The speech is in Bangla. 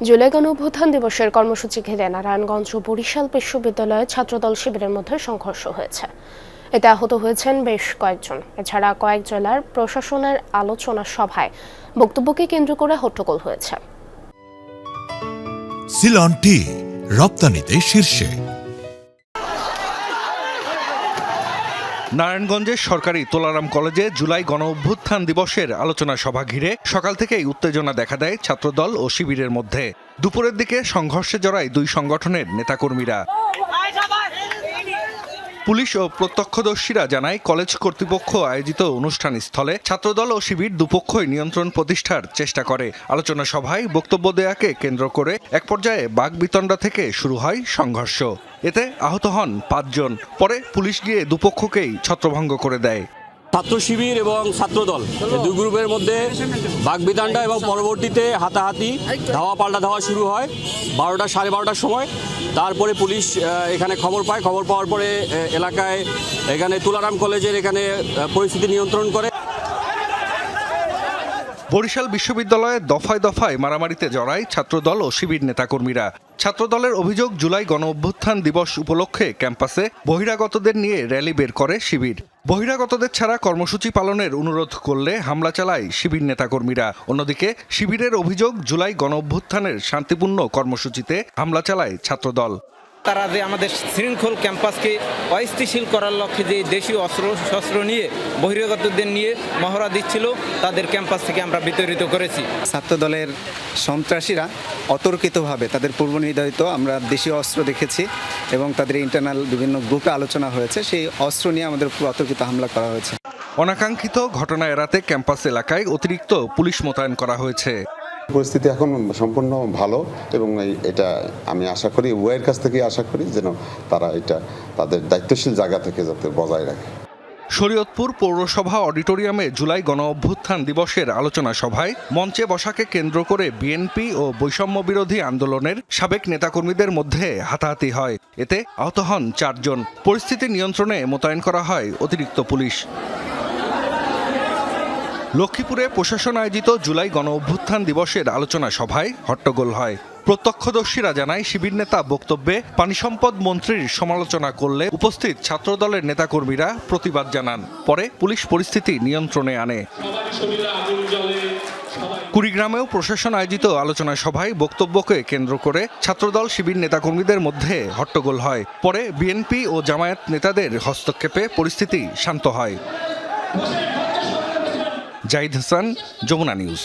জুলাই গণঅভ্যুত্থান দিবসের কর্মসূচি ঘিরে নারায়ণগঞ্জ ও বরিশাল বিশ্ববিদ্যালয়ে ছাত্রদল শিবিরের মধ্যে সংঘর্ষ হয়েছে। এতে আহত হয়েছেন বেশ কয়েকজন। এছাড়া কয়েক জেলার প্রশাসনের আলোচনা সভায় বক্তব্যকে কেন্দ্র করে হট্টগোল হয়েছে। সিলন টি রপ্তানিতে শীর্ষে। নারায়ণগঞ্জের সরকারি তোলারাম কলেজে জুলাই গণঅভ্যুত্থান দিবসের আলোচনা সভা ঘিরে সকাল থেকেই উত্তেজনা দেখা দেয় ছাত্রদল ও শিবিরের মধ্যে। দুপুরের দিকে সংঘর্ষে জড়ায় দুই সংগঠনের নেতাকর্মীরা। পুলিশ ও প্রত্যক্ষদর্শীরা জানায়, কলেজ কর্তৃপক্ষ আয়োজিত অনুষ্ঠান স্থলে ছাত্রদল ও শিবির দুপক্ষই নিয়ন্ত্রণ প্রতিষ্ঠার চেষ্টা করে। আলোচনা সভায় বক্তব্য দেয়াকে কেন্দ্র করে এক পর্যায়ে বাকবিতণ্ডা থেকে শুরু হয় সংঘর্ষ। এতে আহত হন ৫ জন। পরে পুলিশ গিয়ে দুপক্ষকেই ছত্রভঙ্গ করে দেয়। ছাত্র শিবির এবং ছাত্রদল দুই গ্রুপের মধ্যে বাকবিতণ্ডা এবং পরবর্তীতে হাতাহাতি ধাওয়া পাল্টা ধাওয়া শুরু হয় ১২টা সাড়ে ১২টার সময়। তারপরে পুলিশ এখানে খবর পায়। খবর পাওয়ার পরে এলাকায় এখানে তুলারাম কলেজের এখানে পরিস্থিতি নিয়ন্ত্রণ করে। বরিশাল বিশ্ববিদ্যালয়ে দফায় দফায় মারামারিতে জড়ায় ছাত্রদল ও শিবির নেতাকর্মীরা। ছাত্রদলের অভিযোগ, জুলাই গণঅভ্যুত্থান দিবস উপলক্ষে ক্যাম্পাসে বহিরাগতদের নিয়ে র্যালি বের করে শিবির। বহিরাগতদের ছাড়া কর্মসূচি পালনের অনুরোধ করলে হামলা চালায় শিবির নেতাকর্মীরা। অন্যদিকে শিবিরের অভিযোগ, জুলাই গণঅভ্যুত্থানের শান্তিপূর্ণ কর্মসূচিতে হামলা চালায় ছাত্রদল। তারা যে আমাদের শৃঙ্খল ক্যাম্পাসকে অস্থিতিশীল করার লক্ষ্যে যে দেশীয় অস্ত্র নিয়ে বহিরাগতদের নিয়ে মহড়া দিচ্ছিল, তাদের ক্যাম্পাস থেকে আমরা বিতাড়িত করেছি। ছাত্রদলের সন্ত্রাসীরা অতর্কিতভাবে তাদের পূর্বনির্ধারিত আমরা দেশীয় অস্ত্র দেখেছি এবং তাদের ইন্টারনাল বিভিন্ন গ্রুপে আলোচনা হয়েছে, সেই অস্ত্র নিয়ে আমাদের উপর অতর্কিত হামলা করা হয়েছে। অনাকাঙ্ক্ষিত ঘটনা এড়াতে ক্যাম্পাস এলাকায় অতিরিক্ত পুলিশ মোতায়েন করা হয়েছে। পরিস্থিতি এখন সম্পূর্ণ ভালো এবং এটা আমি আশা করি ওয়ের কাছ থেকে আশা করি যেন তারা এটা তাদের দায়িত্বশীল জায়গা থেকে যাতে বজায় রাখে। শরীয়তপুর পৌরসভা অডিটোরিয়ামে জুলাই গণঅভ্যুত্থান দিবসের আলোচনা সভায় মঞ্চে বসাকে কেন্দ্র করে বিএনপি ও বৈষম্য বিরোধী আন্দোলনের সাবেক নেতাকর্মীদের মধ্যে হাতাহাতি হয়। এতে আহত হন ৪ জন। পরিস্থিতি নিয়ন্ত্রণে মোতায়েন করা হয় অতিরিক্ত পুলিশ। লক্ষ্মীপুরে প্রশাসন আয়োজিত জুলাই গণঅভ্যুত্থান দিবসের আলোচনা সভায় হট্টগোল হয়। প্রত্যক্ষদর্শীরা জানায়, শিবির নেতা বক্তব্যে পানি সম্পদ মন্ত্রীর সমালোচনা করলে উপস্থিত ছাত্রদলের নেতাকর্মীরা প্রতিবাদ জানান। পরে পুলিশ পরিস্থিতি নিয়ন্ত্রণে আনে। কুড়িগ্রামেও প্রশাসন আয়োজিত আলোচনা সভায় বক্তব্যকে কেন্দ্র করে ছাত্রদল শিবির নেতাকর্মীদের মধ্যে হট্টগোল হয়। পরে বিএনপি ও জামায়াত নেতাদের হস্তক্ষেপে পরিস্থিতি শান্ত হয়। জাহিদ হাসান, যমুনা নিউজ।